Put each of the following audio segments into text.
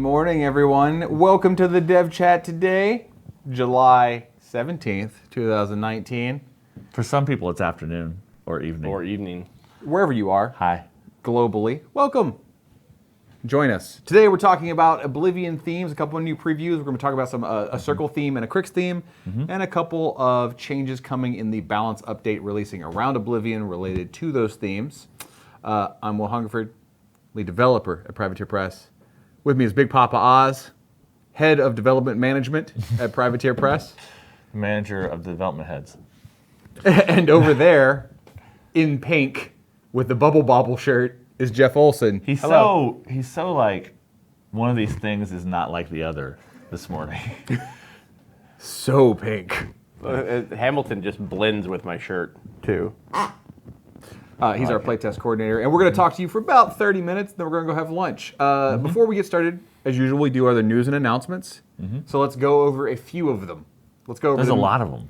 Morning, everyone. Welcome to the Dev Chat today, July 17th, 2019. For some people, it's afternoon or evening. Wherever you are. Hi. Globally. Welcome. Join us. Today we're talking about Oblivion themes, a couple of new previews. We're going to talk about some a circle theme and a Cryx theme, and a couple of changes coming in the balance update releasing around Oblivion related to those themes. I'm Will Hungerford, lead developer at Privateer Press. With me is Big Papa Oz, head of development management at Privateer Press. Manager of the development heads. And over there, in pink, with the Bubble Bobble shirt, is Jeff Olson. He's so like, one of these things is not like the other this morning. So pink. Hamilton just blends with my shirt, too. He's our playtest coordinator, and we're going to talk to you for about 30 minutes, then we're going to go have lunch. Before we get started, as usual, we do other news and announcements. So let's go over a few of them. Let's go over There's a lot of them.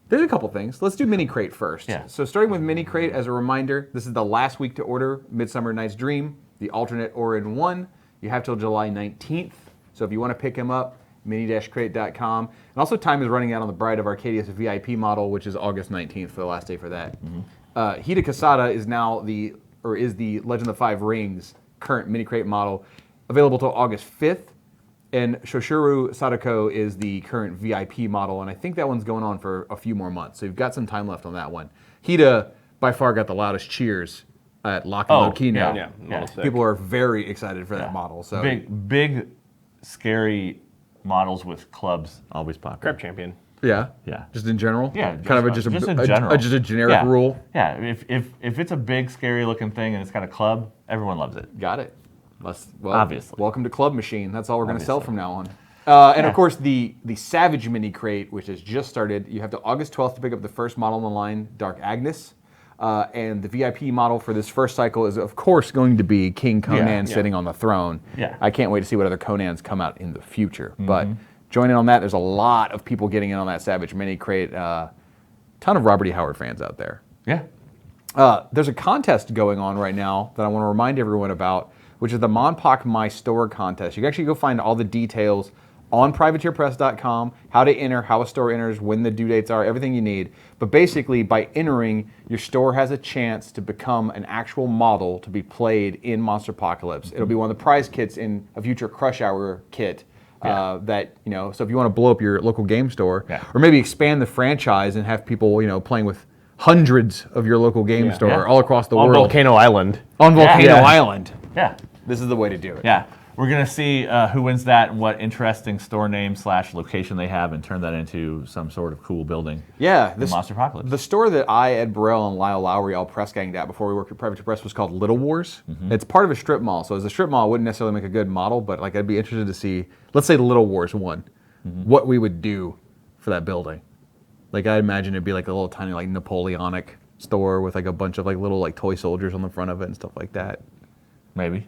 There's a couple things. Let's do Mini Crate first. Yeah. So starting with Mini Crate, as a reminder, this is the last week to order Midsummer Night's Dream, the alternate Orin 1. You have till July 19th. So if you want to pick him up, mini-crate.com. And also time is running out on the Bride of Arcadius VIP model, which is August 19th for the last day for that. Hida Casada is now the Legend of the Five Rings current Mini Crate model, available till August 5th. And Shoshuru Sadako is the current VIP model, and I think that one's going on for a few more months. So you've got some time left on that one. Hida, by far, got the loudest cheers at Lock and Load keynote. Yeah. People are very excited for that model. So Big, scary models with clubs, always popular. Crab champion. Yeah. Yeah. Just in general. Yeah, Kind of just in general. just a generic rule. Yeah, if it's a big, scary looking thing and it's got a club, everyone loves it. Got it. Obviously. Welcome to Club Machine. That's all we're going to sell from now on. And of course, the Savage Mini Crate, which has just started. You have to August 12th to pick up the first model in the line, Dark Agnes. And the VIP model for this first cycle is, of course, going to be King Conan sitting on the throne. Yeah. I can't wait to see what other Conans come out in the future. But join in on that. There's a lot of people getting in on that Savage Mini Crate. Ton of Robert E. Howard fans out there. Yeah. There's a contest going on right now that I want to remind everyone about, which is the Monpoc My Store contest. You can actually go find all the details on privateerpress.com, how to enter, how a store enters, when the due dates are, everything you need. But basically, by entering, your store has a chance to become an actual model to be played in Monster Apocalypse. It'll be one of the prize kits in a future Crush Hour kit. So if you want to blow up your local game store, or maybe expand the franchise and have people, playing with hundreds of your local game store all across the world. On Volcano Island. On Volcano Island. Yeah. This is the way to do it. Yeah. We're going to see who wins that and what interesting store name / location they have and turn that into some sort of cool building. Yeah. The Monster Apocalypse. The store that I, Ed Burrell, and Lyle Lowry all press ganged at before we worked at Privateer Press was called Little Wars. It's part of a strip mall. So as a strip mall, I wouldn't necessarily make a good model, but I'd be interested to see, let's say the Little Wars won, what we would do for that building. I imagine it'd be a little tiny Napoleonic store with a bunch of little toy soldiers on the front of it and stuff like that. Maybe.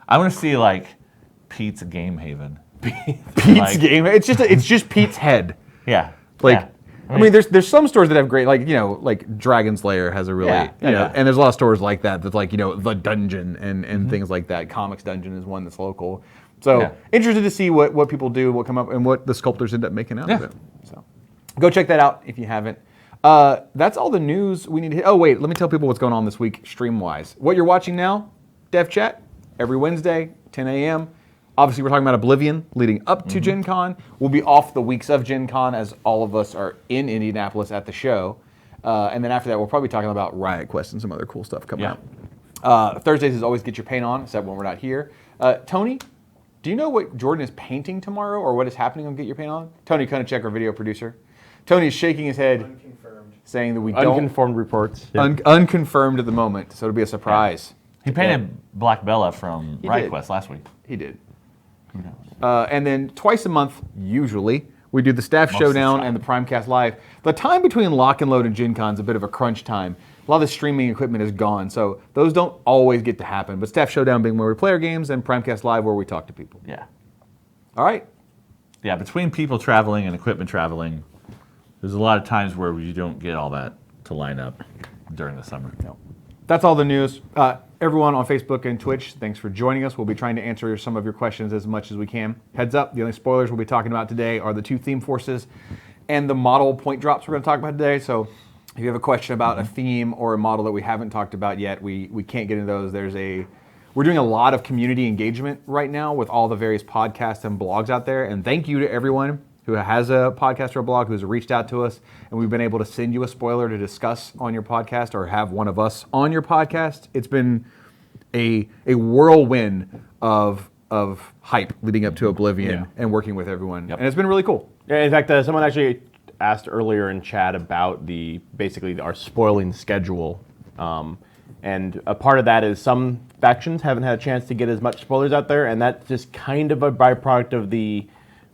I want to see Pete's Game Haven. Pete's Game. It's just Pete's head. Yeah. I mean, there's some stores that have great, Dragon's Lair has a really, and there's a lot of stores like that that's the Dungeon and things like that. Comics Dungeon is one that's local. So interested to see what people do, what come up, and what the sculptors end up making out of it. So go check that out if you haven't. That's all the news we need to hit. Oh, wait, let me tell people what's going on this week stream-wise. What you're watching now, Dev Chat, every Wednesday, 10 a.m. Obviously, we're talking about Oblivion leading up to Gen Con. We'll be off the weeks of Gen Con as all of us are in Indianapolis at the show. And then after that, we'll probably be talking about Riot Quest and some other cool stuff coming up. Thursdays is always get your paint on, except when we're not here. Tony, do you know what Jordan is painting tomorrow or what is happening on Get Your Paint On? Tony Konachek, our video producer. Tony is shaking his head, saying that we don't... Unconfirmed reports. Unconfirmed at the moment, so it'll be a surprise. He painted Black Bella from Riot Quest last week. He did. And then twice a month, usually, we do the staff showdown and the Primecast Live. The time between Lock and Load and Gen Con is a bit of a crunch time. A lot of the streaming equipment is gone, so those don't always get to happen. But staff showdown being where we play our games and Primecast Live where we talk to people. Yeah. All right. Yeah, between people traveling and equipment traveling, there's a lot of times where you don't get all that to line up during the summer. No. That's all the news. Everyone on Facebook and Twitch, thanks for joining us. We'll be trying to answer some of your questions as much as we can. Heads up, the only spoilers we'll be talking about today are the 2 theme forces and the model point drops we're going to talk about today. So if you have a question about a theme or a model that we haven't talked about yet, we can't get into those. We're doing a lot of community engagement right now with all the various podcasts and blogs out there. And thank you to everyone who has a podcast or a blog who's reached out to us, and we've been able to send you a spoiler to discuss on your podcast or have one of us on your podcast. It's been a whirlwind of hype leading up to Oblivion and working with everyone. And it's been really cool. Yeah, in fact, someone actually asked earlier in chat about basically our spoiling schedule. And a part of that is some factions haven't had a chance to get as much spoilers out there, and that's just kind of a byproduct of the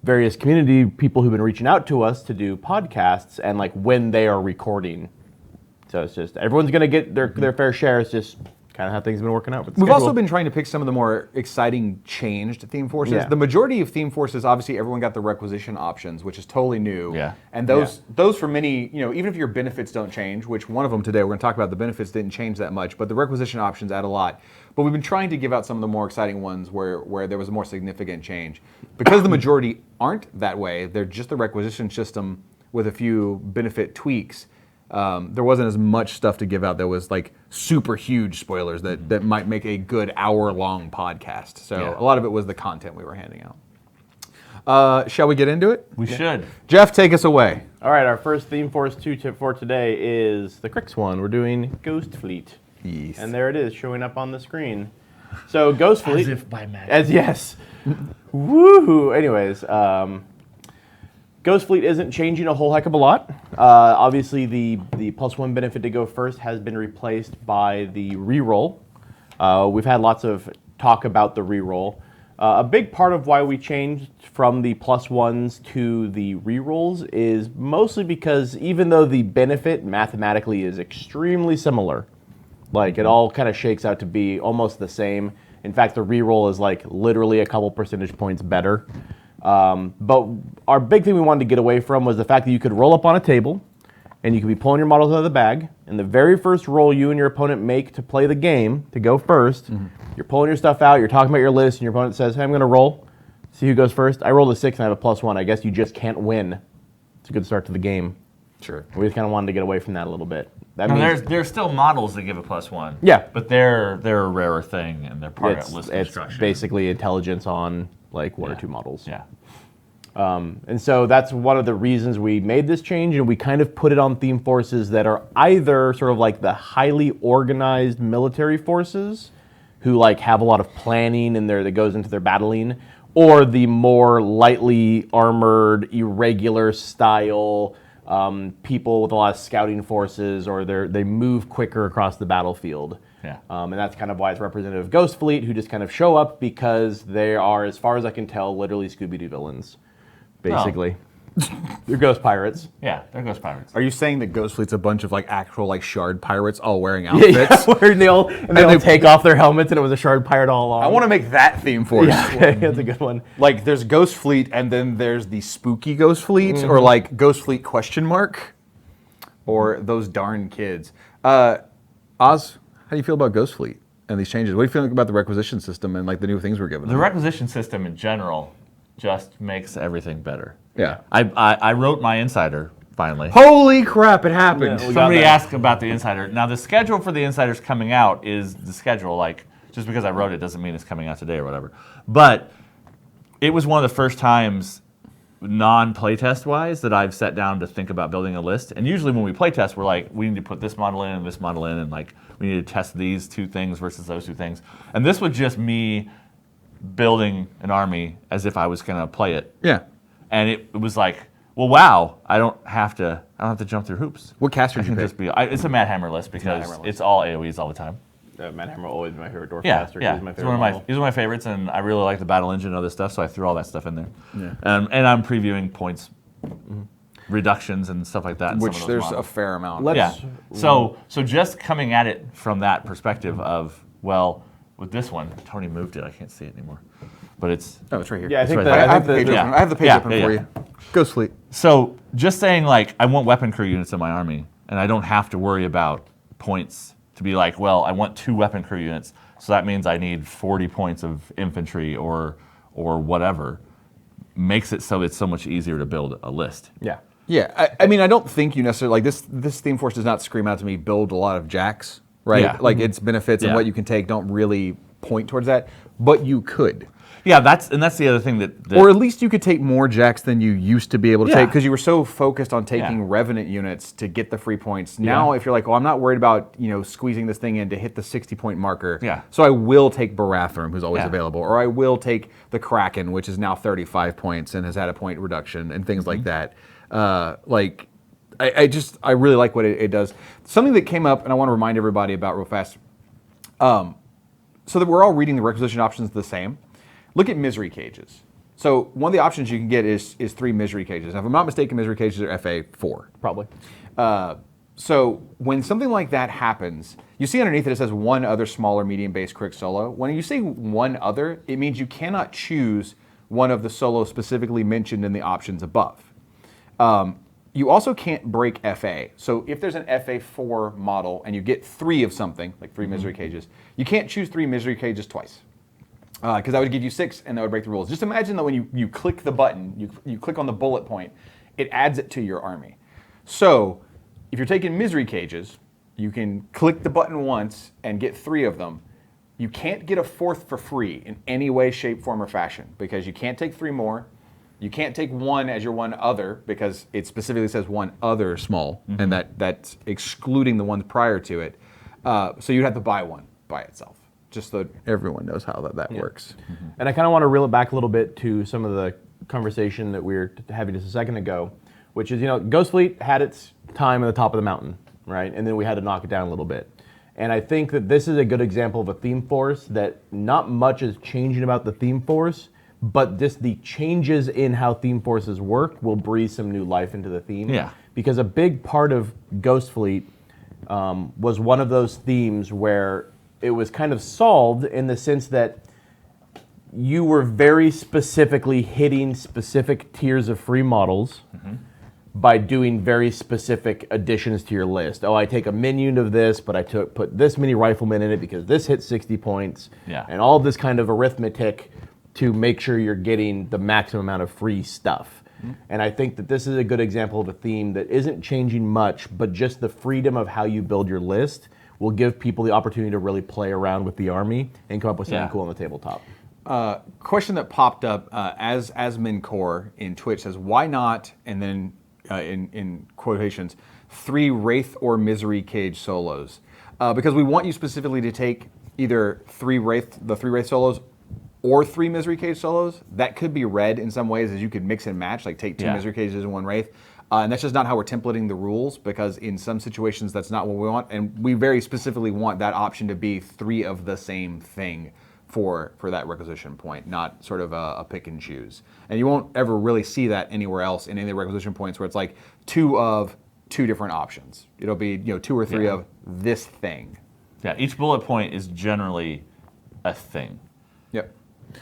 various community people who've been reaching out to us to do podcasts and like when they are recording. So it's just everyone's going to get their fair share. It's just kind of how things have been working out. We've also been trying to pick some of the more exciting changed theme forces. Yeah. The majority of theme forces, obviously, everyone got the requisition options, which is totally new. Yeah. And those for many, even if your benefits don't change, which one of them today we're going to talk about, the benefits didn't change that much, but the requisition options add a lot. But we've been trying to give out some of the more exciting ones where there was a more significant change. Because the majority aren't that way, they're just the requisition system with a few benefit tweaks. There wasn't as much stuff to give out that was like super huge spoilers that might make a good hour-long podcast. So a lot of it was the content we were handing out. Shall we get into it? We should. Jeff, take us away. All right, our first theme force 2 tip for today is the Cryx one. We're doing Ghost Fleet. Yes. And there it is, showing up on the screen. So Ghost Fleet. As if by magic. Yes. Woohoo. Anyways, Ghost Fleet isn't changing a whole heck of a lot. Obviously, the +1 benefit to go first has been replaced by the reroll. We've had lots of talk about the reroll. A big part of why we changed from the +1s to the rerolls is mostly because even though the benefit mathematically is extremely similar, like it all kind of shakes out to be almost the same. In fact, the reroll is like literally a couple percentage points better. But our big thing we wanted to get away from was the fact that you could roll up on a table and you could be pulling your models out of the bag. And the very first roll you and your opponent make to play the game, to go first, you're pulling your stuff out, you're talking about your list, and your opponent says, hey, I'm going to roll. See who goes first. I rolled a 6 and I have a +1. I guess you just can't win. It's a good start to the game. Sure. We just kind of wanted to get away from that a little bit. That Now, means there's still models that give a +1. Yeah. But they're a rarer thing, and they're part of list it's construction. basically intelligence on like one or two models. Yeah. And so that's one of the reasons we made this change, and we kind of put it on theme forces that are either sort of like the highly organized military forces who like have a lot of planning and that goes into their battling, or the more lightly armored, irregular style people with a lot of scouting forces, or they move quicker across the battlefield. Yeah. And that's kind of why it's representative of Ghost Fleet, who just kind of show up because they are, as far as I can tell, literally Scooby-Doo villains. Basically. They're ghost pirates. Yeah, they're ghost pirates. Are you saying that Ghost Fleet's a bunch of like actual like shard pirates all wearing outfits? Where they all take off their helmets and it was a shard pirate all along. I want to make that theme force. Yeah, that's a good one. Like there's Ghost Fleet and then there's the spooky Ghost Fleet or like Ghost Fleet ? Or those darn kids. Oz, how do you feel about Ghost Fleet and these changes? What do you feel about the requisition system and like the new things we're given? The requisition system in general just makes everything better. Yeah. I wrote my insider finally. Holy crap, it happened. Yeah, Somebody asked about the insider. Now the schedule for the insiders coming out is the schedule. Like just because I wrote it doesn't mean it's coming out today or whatever. But it was one of the first times non-playtest wise that I've sat down to think about building a list. And usually when we playtest, we're like, we need to put this model in and this model in, and like we need to test these two things versus those two things. And this was just me building an army as if I was going to play it. Yeah. And it was like, well, wow, I don't have to jump through hoops. What caster I did you can pick? just be. It's a Mad Hammer list because it's all AoEs all the time. Mad Hammer will always be my favorite dwarf Yeah, caster. yeah. He's my He's favorite one of my model. he's one of my favorites, and I really like the battle engine and other stuff, so I threw all that stuff in there. Yeah. And I'm previewing points, reductions and stuff like that. in some Which of those there's models. a fair amount. Let's- Yeah. So just coming at it from that perspective of, well, with this one, Tony moved it. I can't see it anymore. But it's Oh, it's right here. Yeah, I It's think right the- there. I I have think the page the- open. I have the page Yeah, open yeah, for yeah. you. Ghost Fleet. so just saying like I want weapon crew units in my army, and I don't have to worry about points to be like, well, I want 2 weapon crew units, so that means I need 40 points of infantry or whatever, makes it so it's so much easier to build a list. Yeah. Yeah, I mean, I don't think you necessarily, like, this theme force does not scream out to me, build a lot of jacks, right? Yeah. Like, its benefits and what you can take don't really point towards that, but you could. Yeah, that's the other thing that Or at least you could take more jacks than you used to be able to take, because you were so focused on taking Yeah. Revenant units to get the free points. Now, if you're like, oh, I'm not worried about, squeezing this thing in to hit the 60-point marker, so I will take Baratherum, who's always available, or I will take the Kraken, which is now 35 points and has had a point reduction, and things like that. I really like what it does. Something that came up, and I want to remind everybody about real fast, so that we're all reading the requisition options the same. Look at misery cages. So one of the options you can get is 3 misery cages. Now, if I'm not mistaken, misery cages are FA 4. Probably. So when something like that happens, you see underneath it says 1 other smaller medium-based Cryx solo. When you say 1 other, it means you cannot choose one of the solos specifically mentioned in the options above. You also can't break FA. So if there's an FA4 model and you get 3 of something, like 3 misery cages, you can't choose 3 misery cages twice. Because that would give you 6 and that would break the rules. Just imagine that when you click the button, you click on the bullet point, it adds it to your army. So if you're taking misery cages, you can click the button once and get 3 of them. You can't get a 4th for free in any way, shape, form, or fashion, because you can't take 3 more. You can't take 1 as your 1 other, because it specifically says 1 other small, and that's excluding the ones prior to it. So you'd have to buy 1 by itself, just so everyone knows how that works. And I kind of want to reel it back a little bit to some of the conversation that we were having just a second ago, which is, Ghost Fleet had its time at the top of the mountain, right? And then we had to knock it down a little bit. And I think that this is a good example of a theme force that not much is changing about the theme force, but just the changes in how theme forces work will breathe some new life into the theme. Yeah. Because a big part of Ghost Fleet was one of those themes where it was kind of solved in the sense that you were very specifically hitting specific tiers of free models by doing very specific additions to your list. Oh, I take a minion of this, but I put this many riflemen in it because this hits 60 points. Yeah. And all this kind of arithmetic to make sure you're getting the maximum amount of free stuff. And I think that this is a good example of a theme that isn't changing much, but just the freedom of how you build your list will give people the opportunity to really play around with the army and come up with something cool on the tabletop. Question that popped up as Mincore in Twitch says, why not, and then in quotations, 3 Wraith or Misery Cage solos? Because we want you specifically to take either the 3 Wraith solos, or 3 Misery Cage solos. That could be read in some ways as you could mix and match, like take 2 Misery Cages and 1 Wraith. And that's just not how we're templating the rules, because in some situations that's not what we want. And we very specifically want that option to be 3 of the same thing for that requisition point, not sort of a pick and choose. And you won't ever really see that anywhere else in any of the requisition points where it's like 2 of 2 different options. It'll be 2 or 3 of this thing. Yeah, each bullet point is generally a thing. Yep.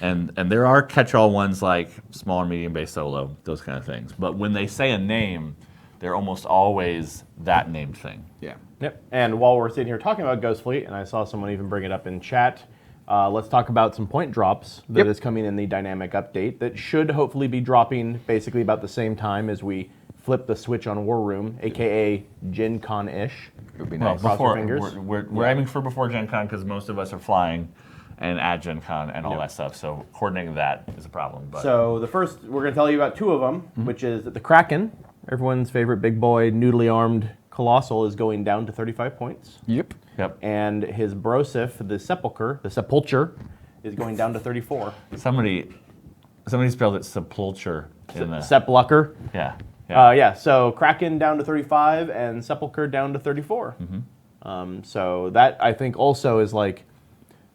And there are catch-all ones like small or medium-based solo, those kind of things. But when they say a name, they're almost always that named thing. Yeah. Yep. And while we're sitting here talking about Ghost Fleet, and I saw someone even bring it up in chat, let's talk about some point drops that is coming in the dynamic update that should hopefully be dropping basically about the same time as we flip the switch on War Room, aka Gen Con-ish. It would be Well, nice. Cross your before fingers. we're aiming for before Gen Con because most of us are flying and at Gen Con and all that stuff. So coordinating that is a problem. But So the first, we're going to tell you about 2 of them, which is that the Kraken, everyone's favorite big boy, noodly armed Colossal, is going down to 35 points. Yep. And his Brosif, the Sepulcher, is going down to 34. somebody spelled it sepulcher in the Sepulcher. yeah. So Kraken down to 35 and Sepulcher down to 34. So that, I think, also is like,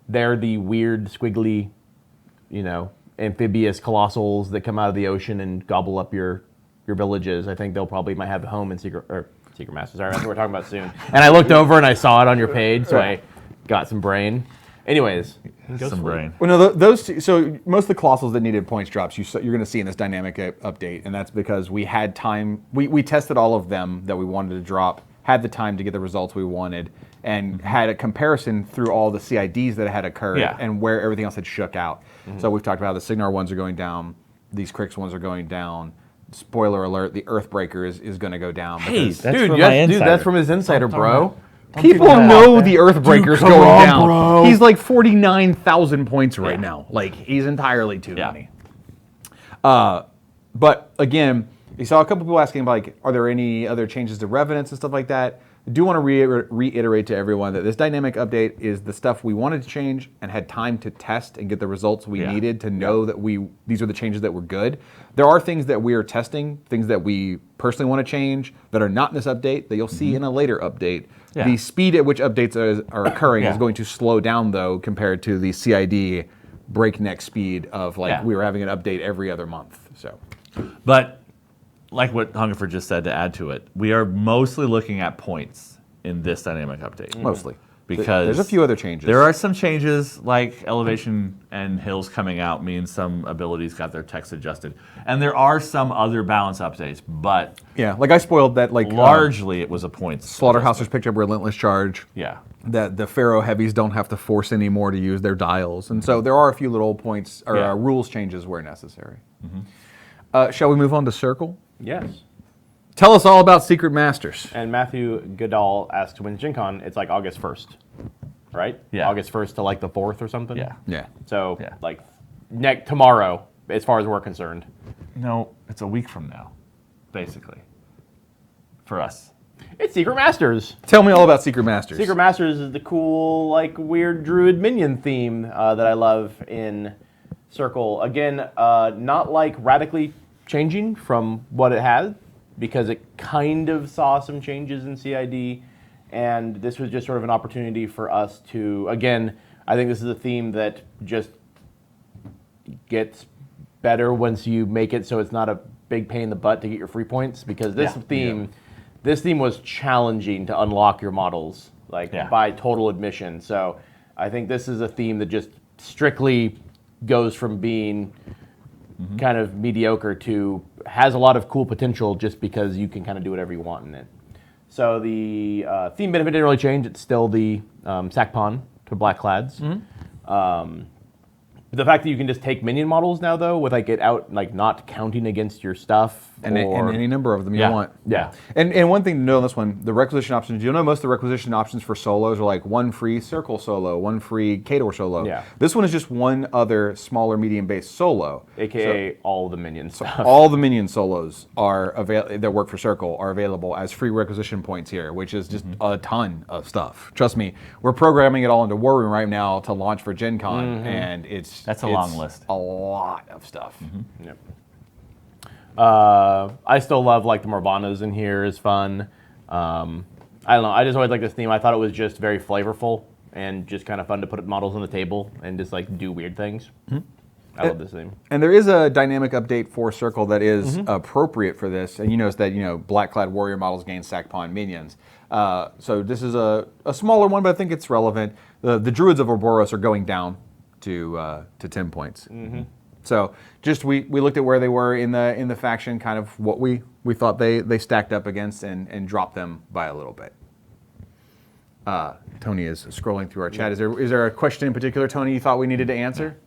they're the weird, squiggly, amphibious colossals that come out of the ocean and gobble up your villages. I think they'll probably might have a home in Secret Masters. Sorry, that's what we're talking about soon. And I looked over and I saw it on your page, so I got some brain. Anyways, Some brain. Well, no, those two, so most of the colossals that needed points drops, you're going to see in this dynamic update, and that's because we had time. We tested all of them that we wanted to drop, had the time to get the results we wanted, and had a comparison through all the CIDs that had occurred and where everything else had shook out. So we've talked about the Signar ones are going down, these Cryx ones are going down. Spoiler alert, the Earthbreaker is going to go down. Hey, because that's from his insider, bro. people know the Earthbreaker's Dude, going on, down. bro. He's like 49,000 points right now. Like, he's entirely too many. But again, you saw a couple people asking, like, are there any other changes to Revenants and stuff like that? I do want to reiterate to everyone that this dynamic update is the stuff we wanted to change and had time to test and get the results we needed to know that these are the changes that were good. There are things that we are testing, things that we personally want to change that are not in this update that you'll see in a later update. Yeah. The speed at which updates are occurring is going to slow down, though, compared to the CID breakneck speed of, like, we were having an update every other month. So, but like what Hungerford just said, to add to it, we are mostly looking at points in this dynamic update. Mostly. Because there's a few other changes. There are some changes, like elevation and hills coming out means some abilities got their text adjusted. And there are some other balance updates, but like I spoiled that, like largely it was a points. Slaughterhousers picked up Relentless Charge. Yeah. That the Pharaoh heavies don't have to force anymore to use their dials. And so there are a few little points or rules changes where necessary. Shall we move on to Circle? Yes. Tell us all about Secret Masters. And Matthew Goodall asked, when's Gen Con? It's like August 1st, right? Yeah. August 1st to like the 4th or something? Yeah. So, like, tomorrow, as far as we're concerned. No, it's a week from now, basically, for us. It's Secret Masters. Tell me all about Secret Masters. Secret Masters is the cool, like, weird druid minion theme that I love in Circle. Again, not like radically changing from what it had, because it kind of saw some changes in CID, and this was just sort of an opportunity for us to, again, I think this is a theme that just gets better once you make it so it's not a big pain in the butt to get your free points, because this theme was challenging to unlock your models, like by total admission. So I think this is a theme that just strictly goes from being kind of mediocre to has a lot of cool potential just because you can kind of do whatever you want in it. So the theme benefit didn't really change. It's still the sack pawn to black clads. The fact that you can just take minion models now, though, with like it out, like not counting against your stuff. And any number of them you want. Yeah. And one thing to know on this one, the requisition options, you'll know most of the requisition options for solos are like one free Circle solo, one free Kador solo. Yeah. This one is just one other smaller medium-based solo. AKA all the minion stuff. All the minion solos that work for Circle are available as free requisition points here, which is just a ton of stuff. Trust me, we're programming it all into War Room right now to launch for Gen Con, and that's a long list. A lot of stuff. Yep. I still love like the Morvanas in here is fun. I don't know. I just always like this theme. I thought it was just very flavorful and just kind of fun to put models on the table and just like do weird things. I love this theme. And there is a dynamic update for Circle that is appropriate for this. And you notice that, black clad warrior models gain sack pawn minions. So this is a smaller one, but I think it's relevant. The Druids of Ouroboros are going down to 10 points. So just we looked at where they were in the faction, kind of what we thought they stacked up against, and dropped them by a little bit. Tony is scrolling through our chat. Is there a question in particular, Tony, you thought we needed to answer?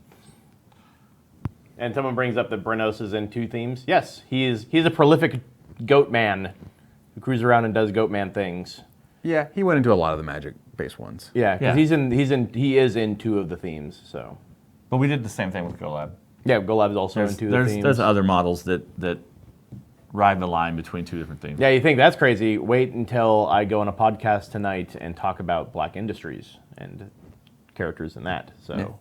And someone brings up that Brenos is in 2 themes. Yes, he's a prolific goat man who cruises around and does goat man things. Yeah, he went into a lot of the magic-based ones. Yeah, because he is in 2 of the themes. So, but we did the same thing with GoLab. Yeah, GoLab is also in 2 of the themes. There's other models that ride the line between 2 different themes. Yeah, you think that's crazy? Wait until I go on a podcast tonight and talk about Black Industries and characters in that. So,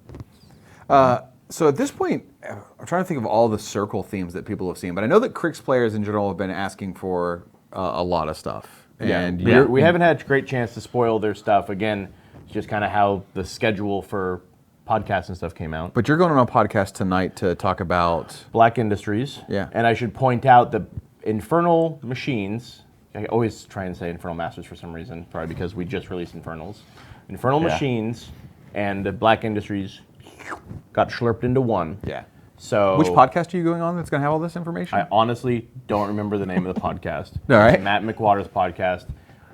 so at this point, I'm trying to think of all the Circle themes that people have seen, but I know that Cryx players in general have been asking for a lot of stuff. And we haven't had a great chance to spoil their stuff. Again, it's just kind of how the schedule for podcasts and stuff came out. But you're going on a podcast tonight to talk about Black Industries. Yeah. And I should point out the Infernal Machines. I always try and say Infernal Masters for some reason, probably because we just released Infernals. Infernal Machines and the Black Industries got slurped into one. Yeah. So which podcast are you going on that's going to have all this information? I honestly don't remember the name of the podcast. All right. It's Matt McWater's podcast.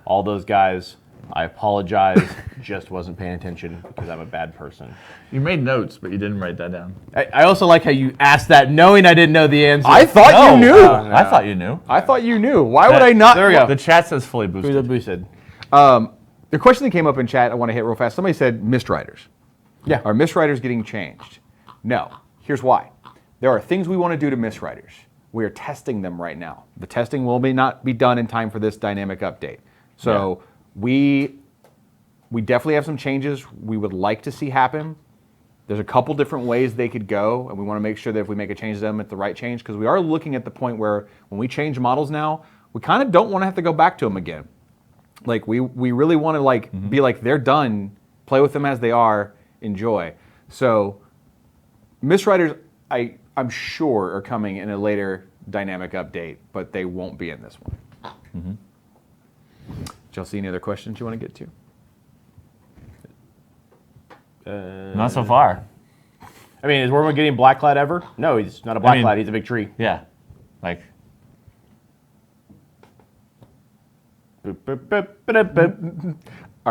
All those guys I apologize. Just wasn't paying attention because I'm a bad person. You made notes, but you didn't write that down. I also like how you asked that knowing I didn't know the answer. I thought you knew. I thought you knew. I thought you knew. Why would I not? There we go. The chat says fully boosted. Boosted. The question that came up in chat, I want to hit real fast. Somebody said Mist Riders. Yeah. Are Mist Riders getting changed? No. Here's why. There are things we want to do to Mist Riders. We are testing them right now. The testing will not be done in time for this dynamic update. So we definitely have some changes we would like to see happen. There's a couple different ways they could go, and we want to make sure that if we make a change to them, it's the right change, because we are looking at the point where when we change models now, we kind of don't want to have to go back to them again. Like we really want to be like, they're done, play with them as they are, enjoy. So Mist Riders, I'm sure, are coming in a later dynamic update, but they won't be in this one. Did y'all see any other questions you want to get to? Not so far. I mean, is Wormwood getting Blackclad ever? No, he's not a Blackclad. He's a big tree. Yeah. Like, All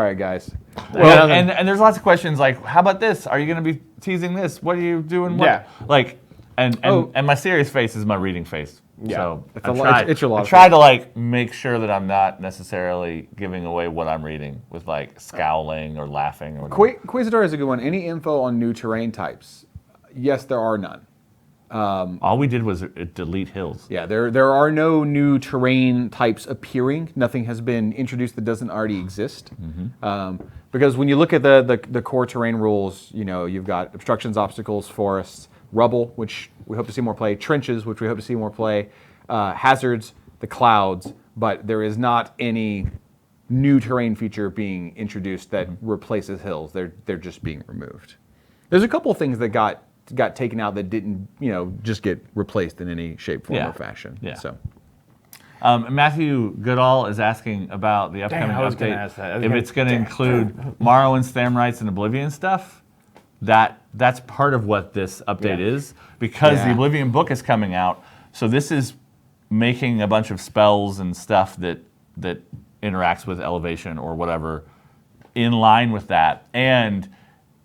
right, guys. well, and there's lots of questions like, how about this? Are you going to be teasing this? What are you doing? What? Yeah. Like, and my serious face is my reading face. Yeah. So It's I a lot- try, it's your lot I of try to like make sure that I'm not necessarily giving away what I'm reading with like scowling or laughing or whatever. Quizador is a good one. Any info on new terrain types? Yes, there are none. All we did was delete hills. Yeah, there are no new terrain types appearing. Nothing has been introduced that doesn't already exist. Because when you look at the core terrain rules, you know, you've got obstructions, obstacles, forests, rubble, which we hope to see more play, trenches, which we hope to see more play, hazards, the clouds, but there is not any new terrain feature being introduced that replaces hills. They're just being removed. There's a couple of things that got taken out that didn't, just get replaced in any shape, form, or fashion. Yeah. So. Matthew Goodall is asking about the upcoming I was gonna update. ask that. If it's going to include Morrowind, Stamrites, and Oblivion stuff, that's part of what this update is, because the Oblivion book is coming out. So this is making a bunch of spells and stuff that interacts with elevation or whatever in line with that, and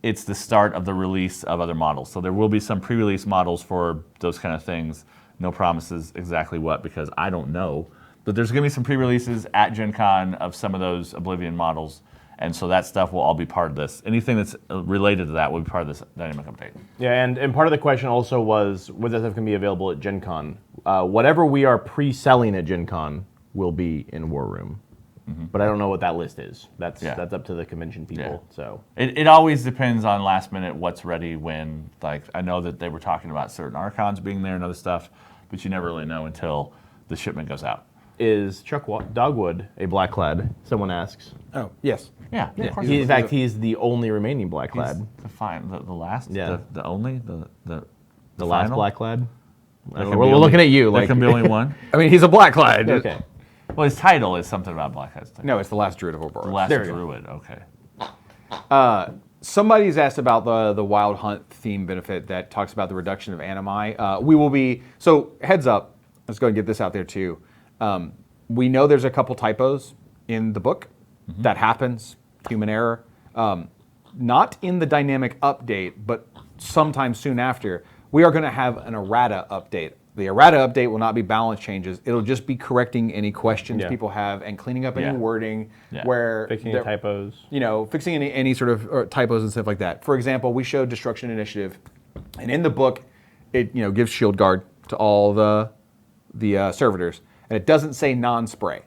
it's the start of the release of other models. So there will be some pre-release models for those kind of things. No promises exactly what, because I don't know. But there's going to be some pre-releases at Gen Con of some of those Oblivion models. And so that stuff will all be part of this. Anything that's related to that will be part of this dynamic update. Yeah, and part of the question also was, what that stuff can be available at Gen Con? Whatever we are pre-selling at Gen Con will be in War Room. But I don't know what that list is. That's up to the convention people. Yeah. So it always depends on last minute what's ready when. Like, I know that they were talking about certain Archons being there and other stuff, but you never really know until the shipment goes out. is Chuck Dogwood a Blackclad? Someone asks. Oh, yes. Yeah, of course. In fact, he's the only remaining Blackclad. The last, Yeah. the only, the last final? Blackclad. There can be We're only- looking at you. There Like, can be only one. I mean, he's a Blackclad. okay. Well, his title is something about Blackclad's title. No, it's the last Druid of The Aurora. last There we go. druid. Okay. Somebody's asked about the Wild Hunt theme benefit that talks about the reduction of animi. We will be, so heads up, let's go and get this out there too. We know there's a couple typos in the book. That happens, human error. Not in the dynamic update, but sometime soon after, we are going to have an errata update. The errata update will not be balance changes. It'll just be correcting any questions people have and cleaning up any wording where Fixing the typos. Fixing any sort of typos and stuff like that. For example, we showed Destruction Initiative, and in the book, it gives Shield Guard to all the servitors, and it doesn't say non-spray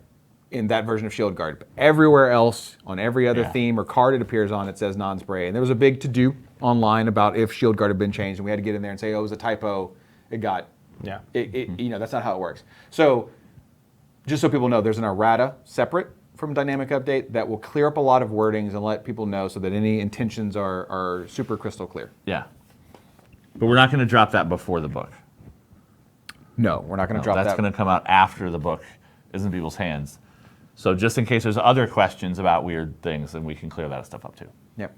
in that version of Shield Guard. But everywhere else, on every other theme or card it appears on, it says non-spray. And there was a big to-do online about if Shield Guard had been changed, and we had to get in there and say, oh, it was a typo. It got... Yeah. That's not how it works. So, just so people know, there's an errata separate from Dynamic Update that will clear up a lot of wordings and let people know so that any intentions are super crystal clear. Yeah. But we're not going to drop that before the book. No, we're not going to drop that. That's going to come out after the book is in people's hands. So just in case there's other questions about weird things, then we can clear that stuff up too. Yep.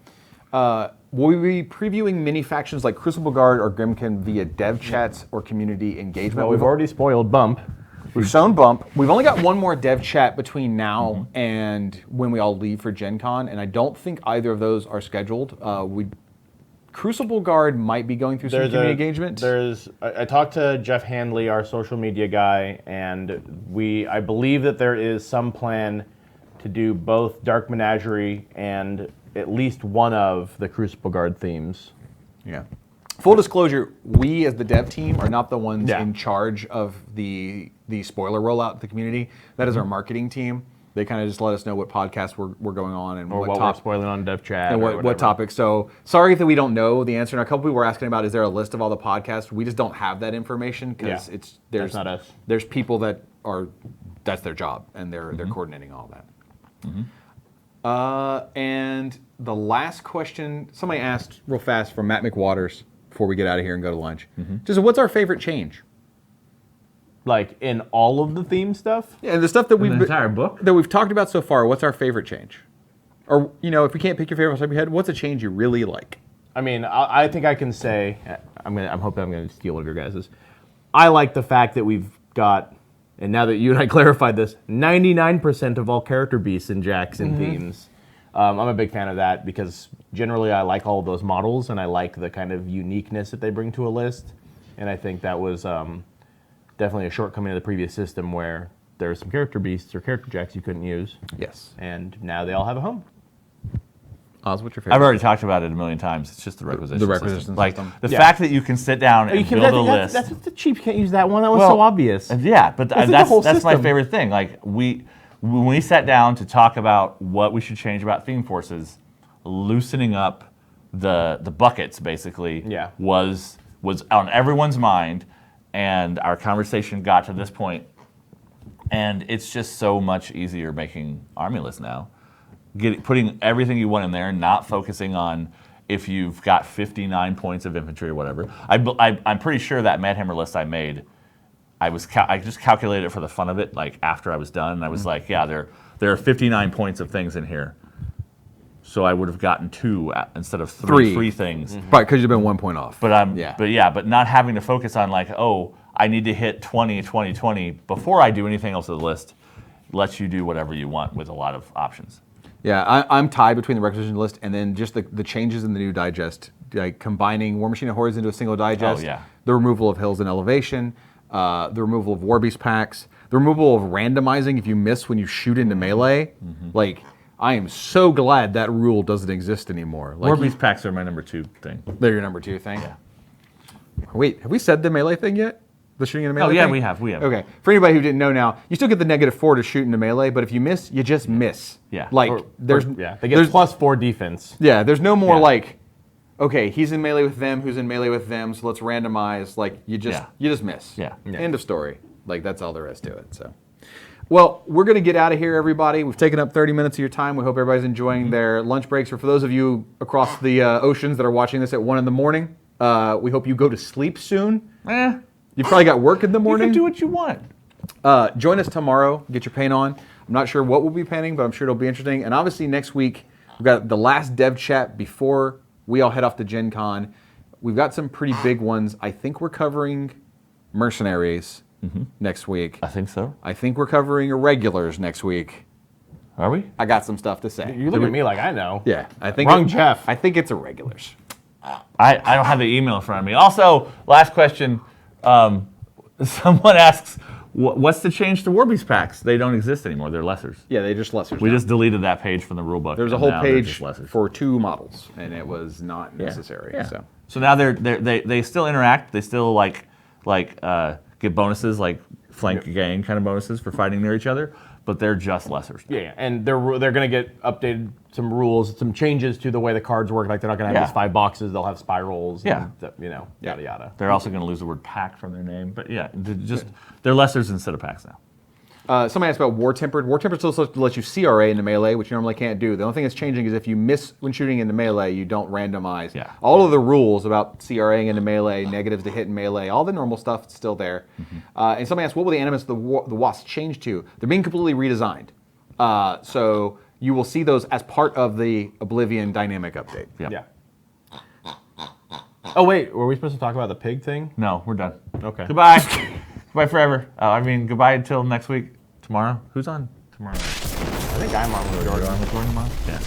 Will we be previewing mini factions like Crucible Guard or Grimkin via dev chats or community engagement? Well, we've already spoiled Bump. We've shown Bump. We've only got one more dev chat between now and when we all leave for Gen Con, and I don't think either of those are scheduled. Crucible Guard might be going through some community engagement. I talked to Jeff Handley, our social media guy, and I believe that there is some plan to do both Dark Menagerie and at least one of the Crucible Guard themes. Yeah. Full disclosure, we as the dev team are not the ones in charge of the spoiler rollout to the community. That is our marketing team. They kind of just let us know what podcasts we're going on and what we're spoiling on dev chat and what topics. So sorry that we don't know the answer. And a couple people were asking about, is there a list of all the podcasts? We just don't have that information because that's not us. There's people that's their job and they're coordinating all that. And the last question, somebody asked real fast from Matt McWaters before we get out of here and go to lunch. Just what's our favorite change? Like in all of the theme stuff? Yeah, and the stuff that the entire book that we've talked about so far. What's our favorite change? Or if we can't pick your favorite off the top of your head, what's a change you really like? I mean, I think I can say I'm hoping I'm gonna steal one of your guys's. I like the fact that we've got, and now that you and I clarified this, 99% of all character beasts in Jackson themes. I'm a big fan of that because generally I like all of those models and I like the kind of uniqueness that they bring to a list. And I think that was definitely a shortcoming of the previous system where there were some character beasts or character jacks you couldn't use. Yes. And now they all have a home. Oz, what's your favorite? I've already talked about it a million times. It's just the requisition system. Like the fact that you can sit down and build a list. That's the cheap can't use that one. That was so obvious. Yeah, but that's my favorite thing. Like when we sat down to talk about what we should change about theme forces, loosening up the buckets basically was on everyone's mind, and our conversation got to this point, and it's just so much easier making army lists now. Putting everything you want in there, not focusing on if you've got 59 points of infantry or whatever. I'm pretty sure that Madhammer list I made, I just calculated it for the fun of it, like after I was done, and I was like, yeah, there are 59 points of things in here. So I would have gotten 2 instead of three things. Right, because you've been 1 point off. But not having to focus on like, oh, I need to hit 20, 20, 20 before I do anything else to the list. Lets you do whatever you want with a lot of options. Yeah, I'm tied between the requisition list and then just the changes in the new digest, like combining War Machine and Hordes into a single digest, the removal of Hills and Elevation, the removal of War Beast packs, the removal of randomizing if you miss when you shoot into melee. Like, I am so glad that rule doesn't exist anymore. Like, War Beast packs are my number 2 thing. They're your number 2 thing? Yeah. Wait, have we said the melee thing yet? The shooting into melee Oh, yeah, thing? we have. Okay. For anybody who didn't know now, you still get the -4 to shoot into melee, but if you miss, you just miss. Yeah. Like, they get +4 defense. Yeah, there's no more like, okay, he's in melee with them, who's in melee with them, so let's randomize. Like, you just miss. Yeah. End of story. Like, that's all there is to it, so. Well, we're going to get out of here, everybody. We've taken up 30 minutes of your time. We hope everybody's enjoying their lunch breaks. Or for those of you across the oceans that are watching this at 1 in the morning, we hope you go to sleep soon. You've probably got work in the morning. You can do what you want. Join us tomorrow. Get your paint on. I'm not sure what we'll be painting, but I'm sure it'll be interesting. And obviously next week, we've got the last dev chat before we all head off to Gen Con. We've got some pretty big ones. I think we're covering Mercenaries next week. I think so. I think we're covering Irregulars next week. Are we? I got some stuff to say. You look at me like I know. Yeah, I think Wrong Jeff. I think it's Irregulars. I don't have the email in front of me. Also, last question. Someone asks, what's the change to War Beast packs? They don't exist anymore. They're lessers. Yeah, they're just lessers. We just deleted that page from the rulebook. There's a whole page for 2 models, and it was not necessary. Yeah. So now they still interact. They still get bonuses like flank gang kind of bonuses for fighting near each other, but they're just lessers. Yeah, and they're going to get updated, some rules, some changes to the way the cards work. Like they're not going to have these 5 boxes; they'll have spirals. And, yada yada. They're also going to lose the word pack from their name, but they're lessers instead of packs now. Somebody asked about War Tempered. War Tempered still lets you CRA into melee, which you normally can't do. The only thing that's changing is if you miss when shooting into melee, you don't randomize. Yeah. All of the rules about CRAing into melee, negatives to hit in melee, all the normal stuff is still there. And somebody asked, what will the animus of the Wasp change to? They're being completely redesigned. So you will see those as part of the Oblivion dynamic update. Yeah. Oh, wait. Were we supposed to talk about the pig thing? No, we're done. Okay. Goodbye. Goodbye forever. Goodbye until next week. Tomorrow. Who's on tomorrow? I think I'm on with Jordan. Jordan tomorrow? Yeah.